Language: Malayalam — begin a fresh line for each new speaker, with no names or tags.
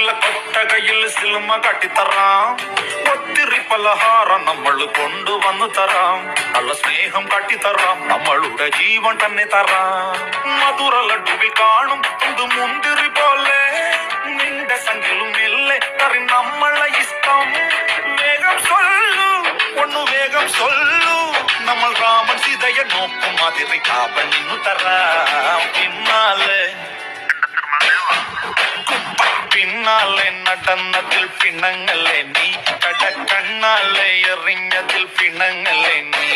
കണക്കിലെ കൊട്ടകയിൽ സിനിമ കാട്ടിത്തറാം. ഒത്തിരി പലഹാരം നമ്മൾ കൊണ്ടുവന്നു തരാം. നല്ല സ്നേഹം കാട്ടിത്തറാം. നമ്മളുടെ ജീവൻ തന്നെ തരാം. മധുര ലഡുവിൽ കാണും ഇത് മുന്തിരി പോലെ. നിന്റെ സംഖ്യലും ഇല്ലേ കറി നമ്മളെ ഇഷ്ടം. വേഗം സൊല്ലു ഒന്നു വേഗം സൊല്ലു. നമ്മൾ രാമൻ സീതയെ നോക്കും മാതിരി കാപ്പൻ നിന്നു തരാം. പിന്നാലെ നടന്നതിൽ പിണങ്ങല്ലേ നീ. കടക്കണ്ണാലെ എറിഞ്ഞതിൽ പിണങ്ങല്ലേ നീ.